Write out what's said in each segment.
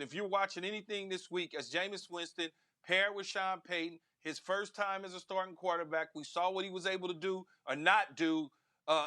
if you're watching anything this week, as Jameis Winston paired with Sean Payton, his first time as a starting quarterback, we saw what he was able to do or not do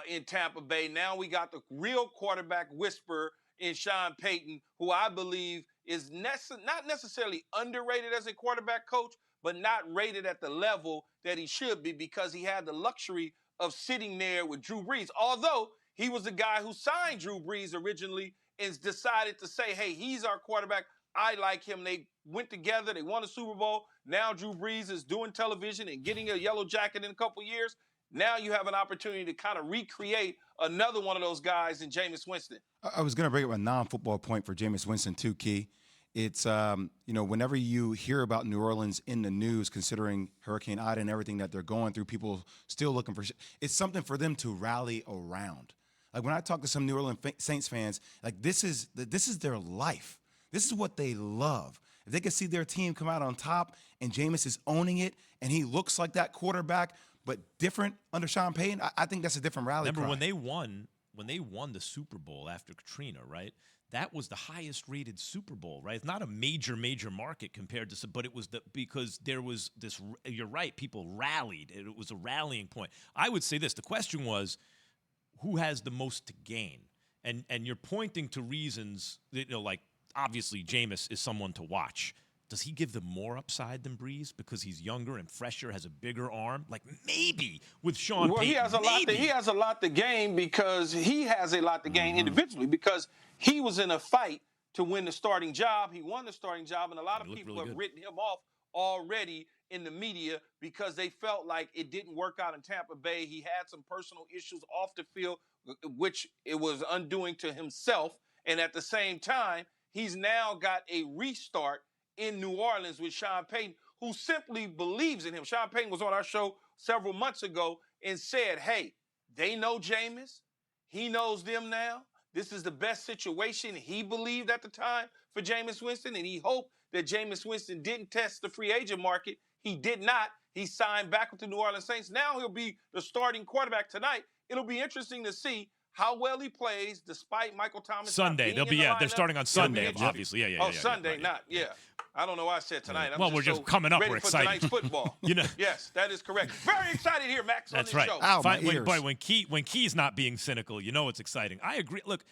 in Tampa Bay. Now we got the real quarterback whisperer in Sean Payton, who I believe is not necessarily underrated as a quarterback coach, but not rated at the level that he should be because he had the luxury of sitting there with Drew Brees. Although he was the guy who signed Drew Brees originally and decided to say, hey, he's our quarterback. I like him. They went together. They won a Super Bowl. Now Drew Brees is doing television and getting a yellow jacket in a couple years. Now you have an opportunity to kind of recreate another one of those guys in Jameis Winston. I was going to bring up a non-football point for Jameis Winston too, Key. It's, whenever you hear about New Orleans in the news, considering Hurricane Ida and everything that they're going through, people still looking for it's something for them to rally around. Like when I talk to some New Orleans Saints fans, like this is their life. This is what they love. If they can see their team come out on top and Jameis is owning it and he looks like that quarterback, but different under Sean Payton, I think that's a different rally cry. Remember when they won the Super Bowl after Katrina, right? That was the highest rated Super Bowl, right? It's not a major market compared to, but it was because there was this, you're right, people rallied. It was a rallying point. I would say this, the question was, who has the most to gain? And you're pointing to reasons, like obviously Jameis is someone to watch. Does he give them more upside than Brees because he's younger and fresher, has a bigger arm? Like maybe with Sean Payton. He has a lot to gain because he has a lot to gain individually because he was in a fight to win the starting job. He won the starting job, and a lot of people have written him off already in the media because they felt like it didn't work out in Tampa Bay. He had some personal issues off the field, which it was undoing to himself. And at the same time, he's now got a restart in New Orleans with Sean Payton, who simply believes in him. Sean Payton was on our show several months ago and said, hey, they know Jameis. He knows them now. This is the best situation he believed at the time for Jameis Winston, and he hoped that Jameis Winston didn't test the free agent market. He did not. He signed back with the New Orleans Saints. Now he'll be the starting quarterback tonight. It'll be interesting to see how well he plays despite Michael Thomas. Sunday. They're starting on Sunday, obviously. Yeah. Sunday, yeah. I don't know why I said tonight. Well, we're just coming up. We're excited. Tonight's football. Yes, that is correct. Very excited here, Max. That's on this right. show. When Key's not being cynical, it's exciting. I agree. Look,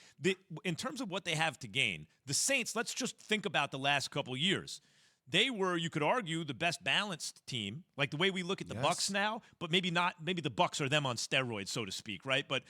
in terms of what they have to gain, the Saints. Let's just think about the last couple of years. They were, you could argue, the best balanced team, like the way we look at the Bucs now. But maybe not. Maybe the Bucs are them on steroids, so to speak, right? But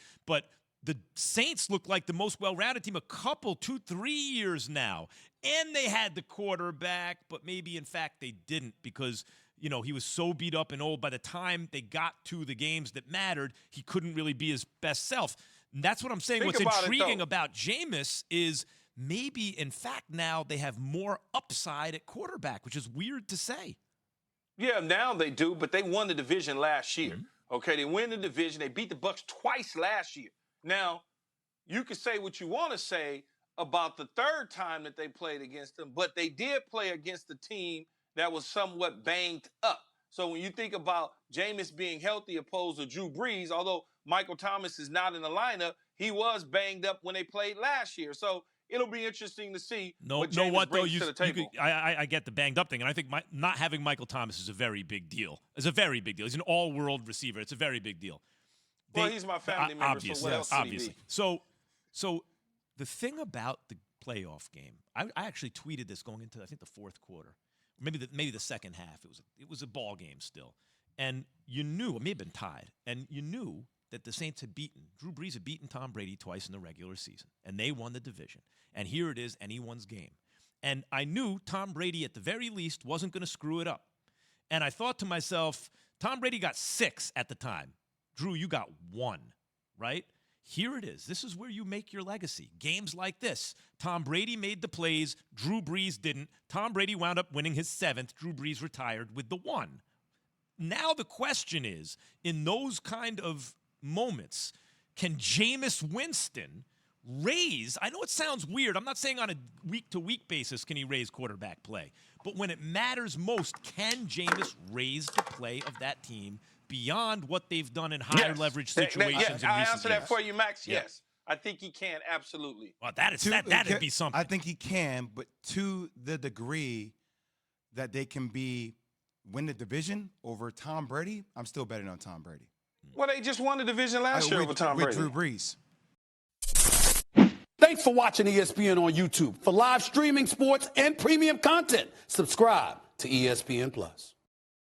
the Saints look like the most well-rounded team 2-3 years now. And they had the quarterback, but maybe, in fact, they didn't because, he was so beat up and old. By the time they got to the games that mattered, he couldn't really be his best self. And that's what I'm saying. What's intriguing about Jameis is maybe, in fact, now they have more upside at quarterback, which is weird to say. Yeah, now they do, but they won the division last year. Mm-hmm. Okay, they win the division. They beat the Bucs twice last year. Now, you can say what you want to say about the third time that they played against them, but they did play against a team that was somewhat banged up. So when you think about Jameis being healthy opposed to Drew Brees, although Michael Thomas is not in the lineup, he was banged up when they played last year. So it'll be interesting to see what Jameis brings to the table. I get the banged up thing, and I think not having Michael Thomas is a very big deal. It's a very big deal. He's an all-world receiver. It's a very big deal. Well, he's my family member, so what else could he be? So the thing about the playoff game, I actually tweeted this going into, I think, the fourth quarter, maybe the second half. It was a ball game still, and you knew it may have been tied, and you knew that the Saints had Drew Brees had beaten Tom Brady twice in the regular season, and they won the division. And here it is, anyone's game. And I knew Tom Brady, at the very least, wasn't going to screw it up. And I thought to myself, Tom Brady got 6 at the time. Drew, you got 1, right? Here it is. This is where you make your legacy. Games like this. Tom Brady made the plays. Drew Brees didn't. Tom Brady wound up winning his 7th. Drew Brees retired with the 1. Now the question is, in those kind of moments, can Jameis Winston raise? I know it sounds weird. I'm not saying on a week-to-week basis can he raise quarterback play. But when it matters most, can Jameis raise the play of that team beyond what they've done in higher leverage situations in recent years? I answer that for you, Max. Yeah. Yes. I think he can, absolutely. Well, that'd be something. I think he can, but to the degree that they can win the division over Tom Brady, I'm still betting on Tom Brady. Well, they just won the division last year over Tom Brady. With Drew Brees. Thanks for watching ESPN on YouTube. For live streaming, sports, and premium content, subscribe to ESPN+.